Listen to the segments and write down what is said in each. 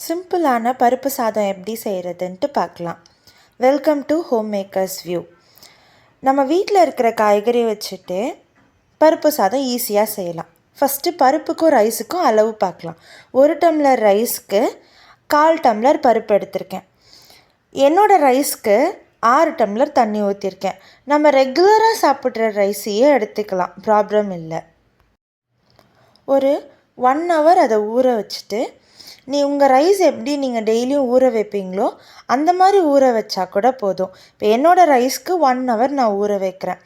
சிம்பிளான பருப்பு சாதம் எப்படி செய்கிறதுன்ட்டு பார்க்கலாம். Welcome to home makers view. நம்ம வீட்டில் இருக்கிற காய்கறி வச்சுட்டு பருப்பு சாதம் ஈஸியாக செய்யலாம். ஃபஸ்ட்டு பருப்புக்கும் ரைஸுக்கும் அளவு பார்க்கலாம். 1 டம்ளர் ரைஸ்க்கு 1/4 டம்ளர் பருப்பு எடுத்திருக்கேன். என்னோடய ரைஸ்க்கு 6 டம்ளர் தண்ணி ஊற்றிருக்கேன். நம்ம ரெகுலராக சாப்பிட்ற ரைஸையே எடுத்துக்கலாம், ப்ராப்ளம் இல்லை. ஒரு 1 ஹவர் அதை ஊற வச்சுட்டு, உங்கள் ரைஸ் எப்படி நீங்கள் டெய்லியும் ஊற வைப்பீங்களோ அந்த மாதிரி ஊற வச்சா கூட போதும். இப்போ என்னோடய ரைஸ்க்கு 1 ஹவர் நான் ஊற வைக்கிறேன்.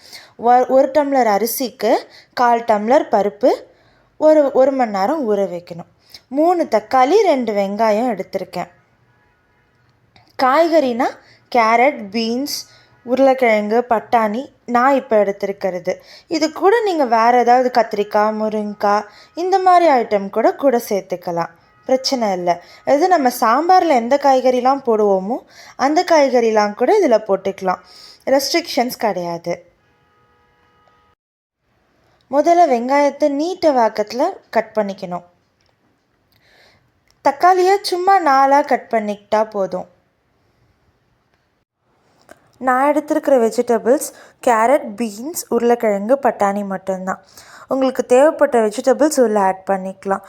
1 டம்ளர் அரிசிக்கு 1/4 டம்ளர் பருப்பு ஒரு மணி நேரம் ஊற வைக்கணும். 3 தக்காளி 2 வெங்காயம் எடுத்திருக்கேன். காய்கறினா கேரட், பீன்ஸ், உருளைக்கிழங்கு, பட்டாணி நான் இப்போ எடுத்துருக்கிறது. இது கூட நீங்கள் வேறு ஏதாவது கத்திரிக்காய், முருங்கைக்காய் இந்த மாதிரி ஐட்டம் கூட சேர்த்துக்கலாம், பிரச்சனை இல்லை. இது நம்ம சாம்பாரில் எந்த காய்கறிலாம் போடுவோமோ அந்த காய்கறிலாம் கூட இதில் போட்டுக்கலாம், ரெஸ்ட்ரிக்ஷன்ஸ் கிடையாது. முதல்ல வெங்காயத்தை நீட்ட வாக்கத்தில் கட் பண்ணிக்கணும். தக்காளியை சும்மா 4ஆக கட் பண்ணிக்கிட்டா போதும். நான் எடுத்துருக்கிற வெஜிடபிள்ஸ் கேரட், பீன்ஸ், உருளைக்கிழங்கு, பட்டாணி மட்டும்தான். உங்களுக்கு தேவைப்பட்ட வெஜிடபிள்ஸ் உள்ள ஆட் பண்ணிக்கலாம்.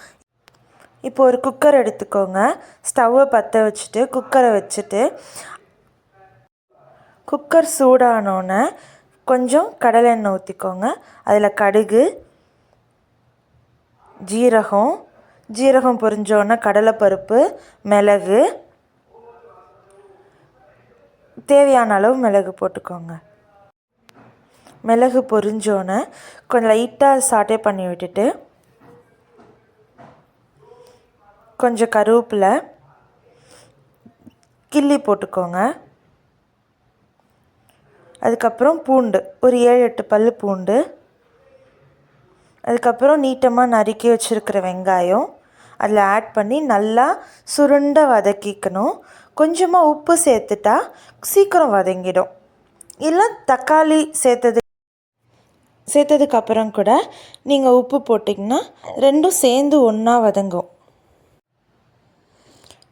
இப்போ ஒரு குக்கர் எடுத்துக்கோங்க. ஸ்டவ்வை பற்ற வச்சுட்டு குக்கரை வச்சுட்டு, குக்கர் சூடானோன்னே கொஞ்சம் கடலை எண்ணெய் ஊற்றிக்கோங்க. அதில் கடுகு, ஜீரகம் பொரிஞ்சோன்னே கடலைப்பருப்பு, மிளகு, தேவையான அளவு மிளகு போட்டுக்கோங்க. மிளகு பொரிஞ்சோன்னே கொஞ்சம் லைட்டாக சாட்டே பண்ணி விட்டுட்டு, கொஞ்சம் கருவேப்பிலை கிள்ளி போட்டுக்கோங்க. அதுக்கப்புறம் பூண்டு, ஒரு 7-8 பல் பூண்டு. அதுக்கப்புறம் நீட்டமாக நறுக்கி வச்சுருக்கிற வெங்காயம் அதில் ஆட் பண்ணி நல்லா சுருண்ட வதக்கிக்கணும். கொஞ்சமாக உப்பு சேர்த்துட்டா சீக்கிரம் வதங்கிடும். இல்லை தக்காளி சேர்த்ததுக்கப்புறம் கூட நீங்கள் உப்பு போட்டிங்கன்னா ரெண்டும் சேர்ந்து ஒன்றா வதங்கும்.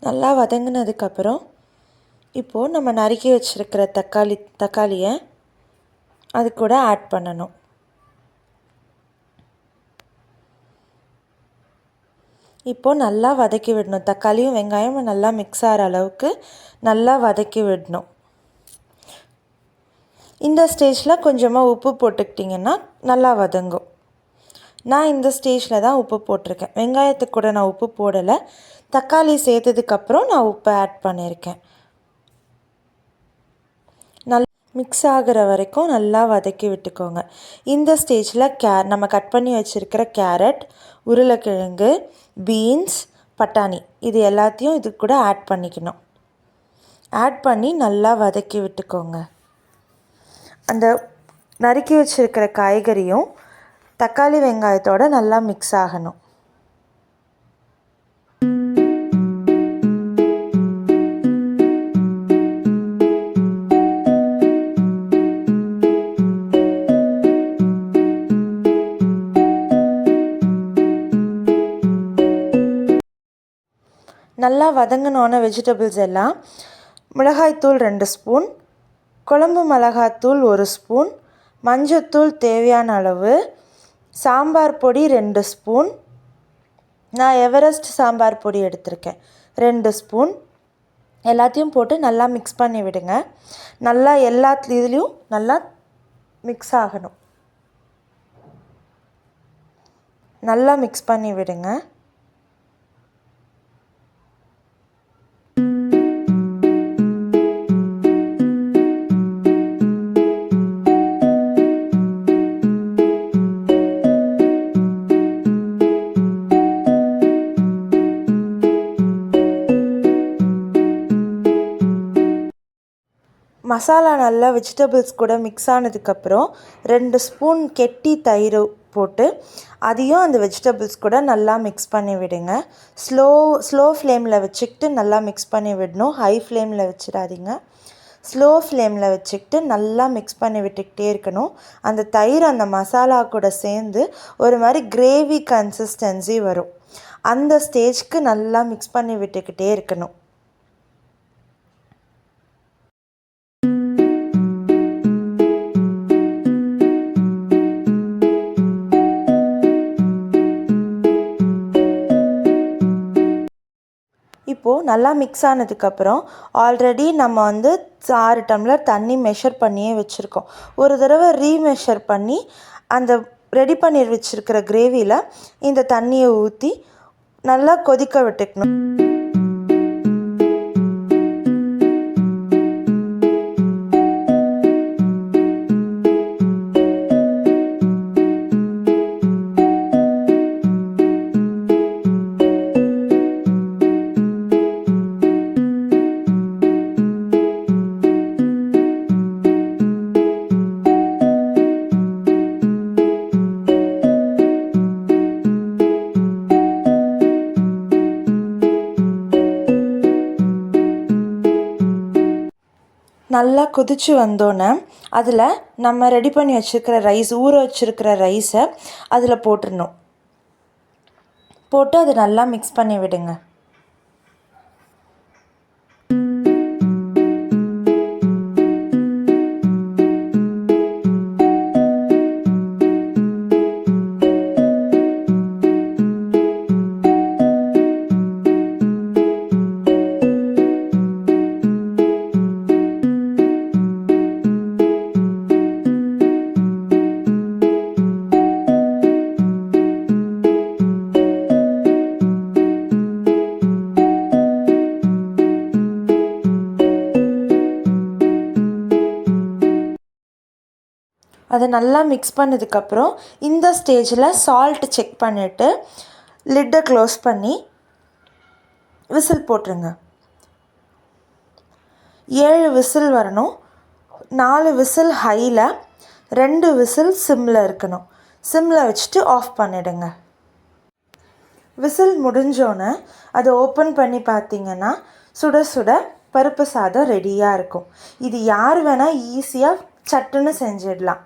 நல்லா வதங்கினதுக்கப்புறம் இப்போது நம்ம நறுக்கி வச்சுருக்கிற தக்காளியை அது கூட ஆட் பண்ணணும். இப்போது நல்லா வதக்கி விடணும். தக்காளியும் வெங்காயமும் நல்லா மிக்ஸ் ஆகிற அளவுக்கு நல்லா வதக்கி விடணும். இந்த ஸ்டேஜில் கொஞ்சமாக உப்பு போட்டுக்கிட்டிங்கன்னா நல்லா வதங்கும். நான் இந்த ஸ்டேஜில் தான் உப்பு போட்டிருக்கேன். வெங்காயத்துக்கு கூட நான் உப்பு போடலை. தக்காளி சேர்த்ததுக்கப்புறம் நான் உப்பு ஆட் பண்ணியிருக்கேன். நல்லா மிக்ஸ் ஆகிற வரைக்கும் நல்லா வதக்கி விட்டுக்கோங்க. இந்த ஸ்டேஜில் நம்ம கட் பண்ணி வச்சுருக்கிற கேரட், உருளைக்கிழங்கு, பீன்ஸ், பட்டாணி இது எல்லாத்தையும் இது கூட ஆட் பண்ணிக்கணும். ஆட் பண்ணி நல்லா வதக்கி விட்டுக்கோங்க. அந்த நறுக்கி வச்சுருக்கிற காய்கறியும் தக்காளி வெங்காயத்தோடு நல்லா மிக்ஸ் ஆகணும். நல்லா வதங்கினோன வெஜிடபிள்ஸ் எல்லாம் மிளகாய்த்தூள் 2 ஸ்பூன், குழம்பு மிளகாய்த்தூள் 1 ஸ்பூன், மஞ்சத்தூள் தேவையான அளவு, சாம்பார் பொடி 2 ஸ்பூன், நான் எவரெஸ்ட் சாம்பார் பொடி எடுத்திருக்கேன் 2 ஸ்பூன், எல்லாத்தையும் போட்டு நல்லா மிக்ஸ் பண்ணி விடுங்க. நல்லா இதுலேயும் நல்லா மிக்ஸ் ஆகணும். நல்லா மிக்ஸ் பண்ணி விடுங்க. மசாலா நல்லா வெஜிடபிள்ஸ் கூட மிக்ஸ் ஆனதுக்கப்புறம் 2 ஸ்பூன் கெட்டி தயிர் போட்டு அதையும் அந்த வெஜிடபிள்ஸ் கூட நல்லா மிக்ஸ் பண்ணி விடுங்க. ஸ்லோ ஃப்ளேமில் வச்சுக்கிட்டு நல்லா மிக்ஸ் பண்ணி விடணும். ஹை ஃப்ளேமில் வச்சிடாதீங்க. ஸ்லோ ஃப்ளேமில் வச்சுக்கிட்டு நல்லா மிக்ஸ் பண்ணி விட்டுக்கிட்டே இருக்கணும். அந்த தயிர் அந்த மசாலா கூட சேர்ந்து ஒரு மாதிரி கிரேவி கன்சிஸ்டன்சி வரும். அந்த ஸ்டேஜ்க்கு நல்லா மிக்ஸ் பண்ணி விட்டுக்கிட்டே இருக்கணும். இப்போது நல்லா மிக்ஸ் ஆனதுக்கப்புறம் ஆல்ரெடி நம்ம 6 டம்ளர் தண்ணி மெஷர் பண்ணியே வச்சுருக்கோம். ஒரு தடவை ரீமெஷர் பண்ணி அந்த ரெடி பண்ணி வச்சுருக்கிற கிரேவியில் இந்த தண்ணியை ஊற்றி நல்லா கொதிக்க விட்டுக்கணும். நல்லா கொதித்து வந்தோன்னே அதில் நம்ம ரெடி பண்ணி வச்சுருக்கிற ரைஸ், ஊற வச்சுருக்கிற ரைஸை அதில் போட்டுடணும். போட்டு அதை நல்லா மிக்ஸ் பண்ணி விடுங்க. அதை நல்லா மிக்ஸ் பண்ணதுக்கப்புறம் இந்த ஸ்டேஜில் சால்ட் செக் பண்ணிவிட்டு லிட்டை க்ளோஸ் பண்ணி விசில் போட்டுருங்க. 7 விசில் வரணும். 4 விசில் ஹையில், 2 விசில் சிம்மில் இருக்கணும். சிம்மில் வச்சுட்டு ஆஃப் பண்ணிவிடுங்க. விசில் முடிஞ்சோன்னே அதை ஓப்பன் பண்ணி பார்த்திங்கன்னா சுட சுட பருப்பு சாதம் ரெடியாக இருக்கும். இது யார் வேணால் ஈஸியாக சட்டுன்னு செஞ்சிடலாம்.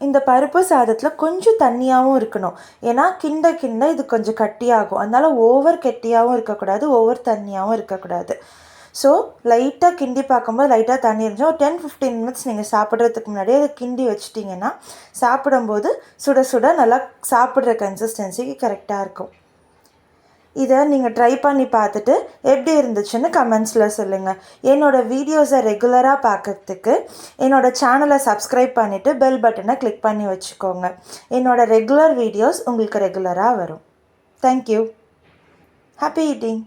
இந்த பருப்பு சாதத்தில் கொஞ்சம் தண்ணியாகவும் இருக்கணும். ஏன்னா கிண்ட கிண்ட இது கொஞ்சம் கட்டியாகும். அதனால் ஓவர் கெட்டியாகவும் இருக்கக்கூடாது, ஓவர் தண்ணியாகவும் இருக்கக்கூடாது. ஸோ லைட்டாக கிண்டி பார்க்கும்போது லைட்டாக தண்ணி இருந்துச்சு. ஒரு 10-15 மினிட்ஸ் நீங்கள் சாப்பிட்றதுக்கு முன்னாடியே அதை கிண்டி வச்சிட்டிங்கன்னா சாப்பிடும்போது சுட சுட நல்லா சாப்பிட்ற கன்சிஸ்டன்சிக்கு கரெக்டாக இருக்கும். இதை நீங்கள் ட்ரை பண்ணி பார்த்துட்டு எப்படி இருந்துச்சுன்னு கமெண்ட்ஸில் சொல்லுங்கள். என்னோடய வீடியோஸை ரெகுலராக பார்க்குறதுக்கு என்னோடய சேனலை சப்ஸ்கிரைப் பண்ணிவிட்டு பெல் பட்டனை கிளிக் பண்ணி வச்சுக்கோங்க. என்னோடய ரெகுலர் வீடியோஸ் உங்களுக்கு ரெகுலராக வரும். தேங்க்யூ. Happy eating.